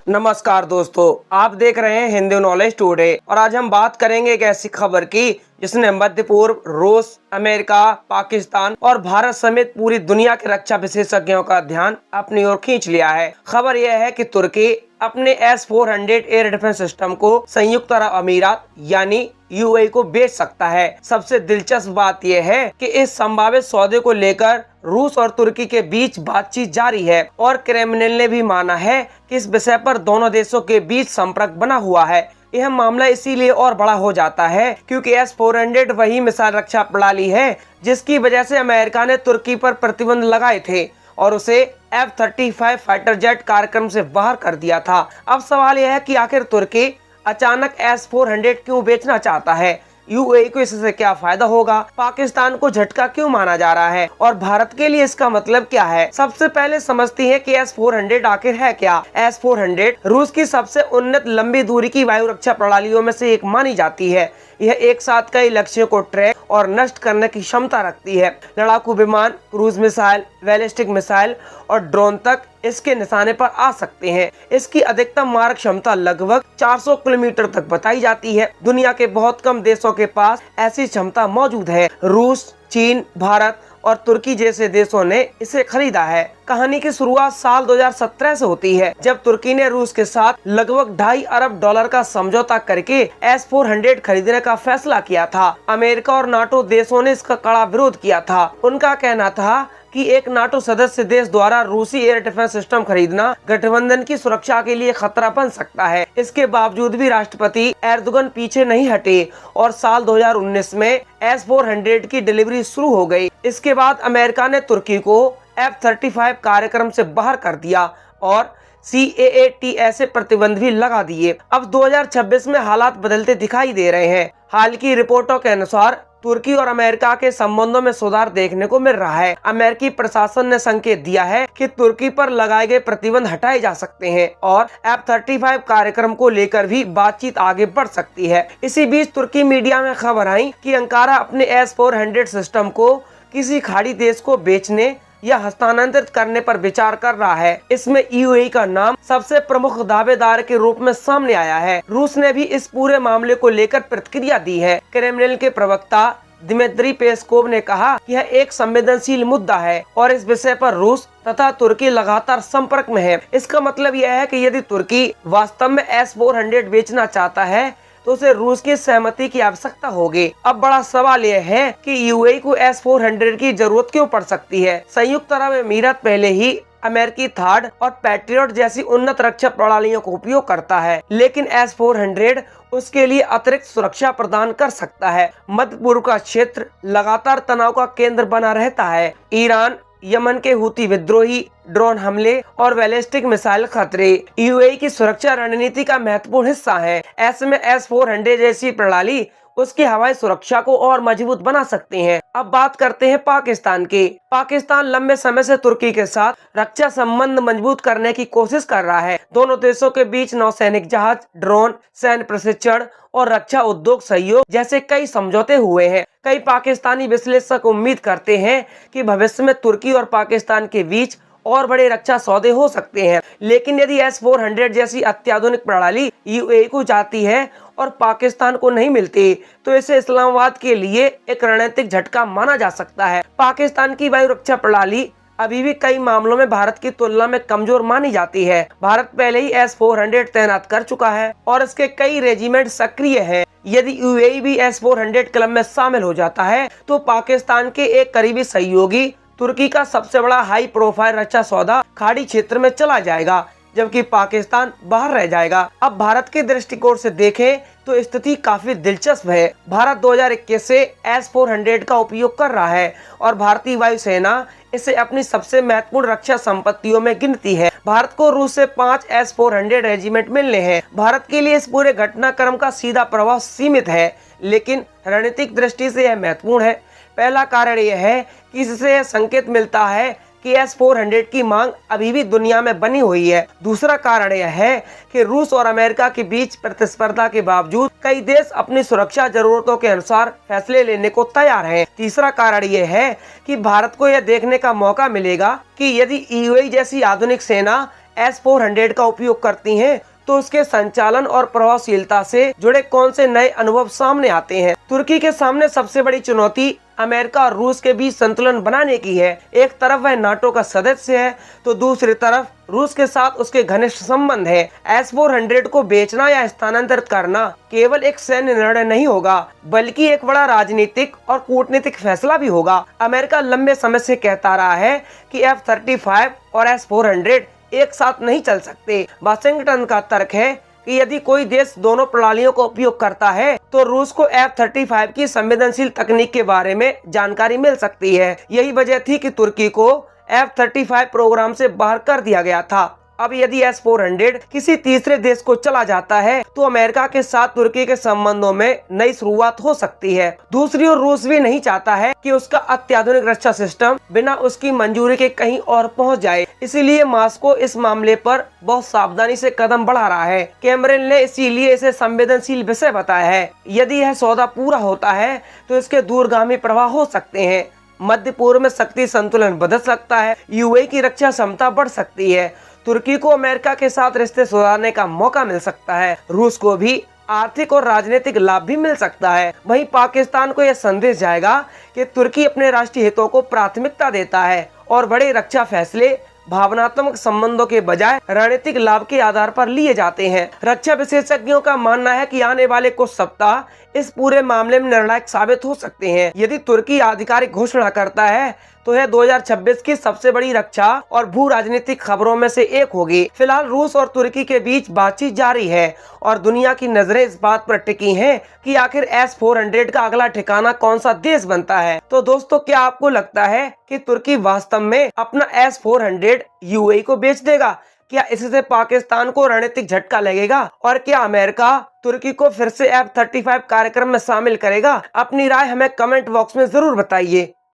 नमस्कार दोस्तों, आप देख रहे हैं हिंदू नॉलेज टुडे और आज हम बात करेंगे एक ऐसी खबर की जिसने मध्य पूर्व, रूस, अमेरिका, पाकिस्तान और भारत समेत पूरी दुनिया के रक्षा विशेषज्ञों का ध्यान अपनी ओर खींच लिया है। खबर यह है कि तुर्की अपने S-400 एयर डिफेंस सिस्टम को संयुक्त अरब अमीरात यानी यूएई को बेच सकता है। सबसे दिलचस्प बात यह है कि इस संभावित सौदे को लेकर रूस और तुर्की के बीच बातचीत जारी है और क्रेमलिन ने भी माना है कि इस विषय पर दोनों देशों के बीच संपर्क बना हुआ है। यह मामला इसीलिए और बड़ा हो जाता है क्योंकि S-400 वही मिसाइल रक्षा प्रणाली है जिसकी वजह से अमेरिका ने तुर्की पर प्रतिबंध लगाए थे और उसे F-35 फाइटर जेट कार्यक्रम से बाहर कर दिया था। अब सवाल यह है कि आखिर तुर्की अचानक S-400 क्यों बेचना चाहता है? यूएई को इससे क्या फायदा होगा? पाकिस्तान को झटका क्यों माना जा रहा है और भारत के लिए इसका मतलब क्या है? सबसे पहले समझते हैं कि S-400 आखिर है क्या। S-400 रूस की सबसे उन्नत लंबी दूरी की वायु रक्षा प्रणालियों में से एक मानी जाती है। यह एक साथ कई लक्ष्यों को ट्रैक और नष्ट करने की क्षमता रखती है। लड़ाकू विमान, क्रूज मिसाइल, बैलिस्टिक मिसाइल और ड्रोन तक इसके निशाने पर आ सकते हैं। इसकी अधिकतम मारक क्षमता लगभग 400 किलोमीटर तक बताई जाती है। दुनिया के बहुत कम देशों के पास ऐसी क्षमता मौजूद है। रूस, चीन, भारत और तुर्की जैसे देशों ने इसे खरीदा है। कहानी की शुरुआत साल 2017 से होती है जब तुर्की ने रूस के साथ लगभग $2.5 अरब का समझौता करके S-400 खरीदने का फैसला किया था। अमेरिका और नाटो देशों ने इसका कड़ा विरोध किया था। उनका कहना था कि एक नाटो सदस्य देश द्वारा रूसी एयर डिफेंस सिस्टम खरीदना गठबंधन की सुरक्षा के लिए खतरा बन सकता है। इसके बावजूद भी राष्ट्रपति एर्दोगन पीछे नहीं हटे और साल 2019 में S-400 की डिलीवरी शुरू हो गई। इसके बाद अमेरिका ने तुर्की को F-35 कार्यक्रम से बाहर कर दिया और CAAT ऐसे प्रतिबंध भी लगा दिए। अब 2026 में हालात बदलते दिखाई दे रहे हैं। हाल की रिपोर्टों के अनुसार तुर्की और अमेरिका के संबंधों में सुधार देखने को मिल रहा है। अमेरिकी प्रशासन ने संकेत दिया है कि तुर्की पर लगाए गए प्रतिबंध हटाए जा सकते हैं और F-35 कार्यक्रम को लेकर भी बातचीत आगे बढ़ सकती है। इसी बीच तुर्की मीडिया में खबर आई कि अंकारा अपने S-400 सिस्टम को किसी खाड़ी देश को बेचने या हस्तांतरित करने पर विचार कर रहा है। इसमें यूएई का नाम सबसे प्रमुख दावेदार के रूप में सामने आया है। रूस ने भी इस पूरे मामले को लेकर प्रतिक्रिया दी है। क्रेमलिन के प्रवक्ता दिमित्री पेस्कोव ने कहा कि यह एक संवेदनशील मुद्दा है और इस विषय पर रूस तथा तुर्की लगातार संपर्क में है। इसका मतलब यह है कि यदि तुर्की वास्तव में S-400 बेचना चाहता है तो उसे रूस की सहमति की आवश्यकता होगी। अब बड़ा सवाल यह है कि यूएई को S-400 की जरूरत क्यों पड़ सकती है। संयुक्त अरब अमीरात पहले ही अमेरिकी थार्ड और पैट्रियट जैसी उन्नत रक्षा प्रणालियों का उपयोग करता है, लेकिन S-400 उसके लिए अतिरिक्त सुरक्षा प्रदान कर सकता है। मध्य पूर्व का क्षेत्र लगातार तनाव का केंद्र बना रहता है। ईरान, यमन के हुती विद्रोही, ड्रोन हमले और बैलिस्टिक मिसाइल खतरे यूएई की सुरक्षा रणनीति का महत्वपूर्ण हिस्सा है। ऐसे में S-400 जैसी प्रणाली उसकी हवाई सुरक्षा को और मजबूत बना सकते हैं। अब बात करते हैं पाकिस्तान की। पाकिस्तान लंबे समय से तुर्की के साथ रक्षा संबंध मजबूत करने की कोशिश कर रहा है। दोनों देशों के बीच नौसैनिक जहाज, ड्रोन, सैन्य प्रशिक्षण और रक्षा उद्योग सहयोग जैसे कई समझौते हुए हैं। कई पाकिस्तानी विश्लेषक उम्मीद करते हैं कि भविष्य में तुर्की और पाकिस्तान के बीच और बड़े रक्षा सौदे हो सकते हैं, लेकिन यदि S-400 जैसी अत्याधुनिक प्रणाली यूएई को जाती है और पाकिस्तान को नहीं मिलती तो इसे इस्लामाबाद के लिए एक रणनीतिक झटका माना जा सकता है। पाकिस्तान की वायु रक्षा प्रणाली अभी भी कई मामलों में भारत की तुलना में कमजोर मानी जाती है। भारत पहले ही S-400 तैनात कर चुका है और इसके कई रेजिमेंट सक्रिय हैं। यदि यूएई भी S-400 क्लब में शामिल हो जाता है तो पाकिस्तान के एक करीबी सहयोगी तुर्की का सबसे बड़ा हाई प्रोफाइल रक्षा सौदा खाड़ी क्षेत्र में चला जाएगा, जबकि पाकिस्तान बाहर रह जाएगा। अब भारत के दृष्टिकोण से देखें तो स्थिति काफी दिलचस्प है। भारत 2021 से S-400 का उपयोग कर रहा है और भारतीय वायुसेना इसे अपनी सबसे महत्वपूर्ण रक्षा संपत्तियों में गिनती है। भारत को रूस से 5 S-400 रेजिमेंट मिलने हैं। भारत के लिए इस पूरे घटनाक्रम का सीधा प्रभाव सीमित है, लेकिन रणनीतिक दृष्टि से यह महत्वपूर्ण है। पहला कारण यह है कि इससे यह संकेत मिलता है कि S-400 की मांग अभी भी दुनिया में बनी हुई है। दूसरा कारण यह है कि रूस और अमेरिका के बीच प्रतिस्पर्धा के बावजूद कई देश अपनी सुरक्षा जरूरतों के अनुसार फैसले लेने को तैयार हैं। तीसरा कारण यह है कि भारत को यह देखने का मौका मिलेगा कि यदि यूएई जैसी आधुनिक सेना S-400 का उपयोग करती हैं, तो उसके संचालन और प्रभावशीलता से जुड़े कौन से नए अनुभव सामने आते हैं। तुर्की के सामने सबसे बड़ी चुनौती अमेरिका और रूस के बीच संतुलन बनाने की है। एक तरफ वह नाटो का सदस्य है, तो दूसरी तरफ रूस के साथ उसके घनिष्ठ संबंध है। S-400 को बेचना या स्थानांतरित करना केवल एक सैन्य निर्णय नहीं होगा, बल्कि एक बड़ा राजनीतिक और कूटनीतिक फैसला भी होगा। अमेरिका लंबे समय से कहता रहा है कि F-35 और S-400 एक साथ नहीं चल सकते। वाशिंगटन का तर्क है कि यदि कोई देश दोनों प्रणालियों का उपयोग करता है, तो रूस को F-35 की संवेदनशील तकनीक के बारे में जानकारी मिल सकती है। यही वजह थी कि तुर्की को F-35 प्रोग्राम से बाहर कर दिया गया था। अब यदि S-400 किसी तीसरे देश को चला जाता है, तो अमेरिका के साथ तुर्की के संबंधों में नई शुरुआत हो सकती है। दूसरी ओर रूस भी नहीं चाहता है कि उसका अत्याधुनिक रक्षा सिस्टम बिना उसकी मंजूरी के कहीं और पहुंच जाए। इसीलिए मॉस्को इस मामले पर बहुत सावधानी से कदम बढ़ा रहा है। कैमरन ने इसीलिए इसे संवेदनशील विषय बताया है। यदि यह सौदा पूरा होता है, तो इसके दूरगामी प्रभाव हो सकते हैं। मध्य पूर्व में शक्ति संतुलन बदल सकता है, यूएई की रक्षा क्षमता बढ़ सकती है, तुर्की को अमेरिका के साथ रिश्ते सुधारने का मौका मिल सकता है, रूस को भी आर्थिक और राजनीतिक लाभ भी मिल सकता है। वहीं पाकिस्तान को यह संदेश जाएगा कि तुर्की अपने राष्ट्रीय हितों को प्राथमिकता देता है और बड़े रक्षा फैसले भावनात्मक संबंधों के बजाय रणनीतिक लाभ के आधार पर लिए जाते हैं। रक्षा विशेषज्ञों का मानना है कि आने वाले कुछ सप्ताह इस पूरे मामले में निर्णायक साबित हो सकते हैं। यदि तुर्की आधिकारिक घोषणा करता है, तो यह 2026 की सबसे बड़ी रक्षा और भू राजनीतिक खबरों में से एक होगी। फिलहाल रूस और तुर्की के बीच बातचीत जारी है और दुनिया की नजरें इस बात पर टिकी हैं कि आखिर S-400 का अगला ठिकाना कौन सा देश बनता है। तो दोस्तों, क्या आपको लगता है कि तुर्की वास्तव में अपना S-400 यूएई को बेच देगा? क्या इससे पाकिस्तान को रणनीतिक झटका लगेगा? और क्या अमेरिका तुर्की को फिर से F-35 कार्यक्रम में शामिल करेगा? अपनी राय हमें कमेंट बॉक्स में जरूर बताइए।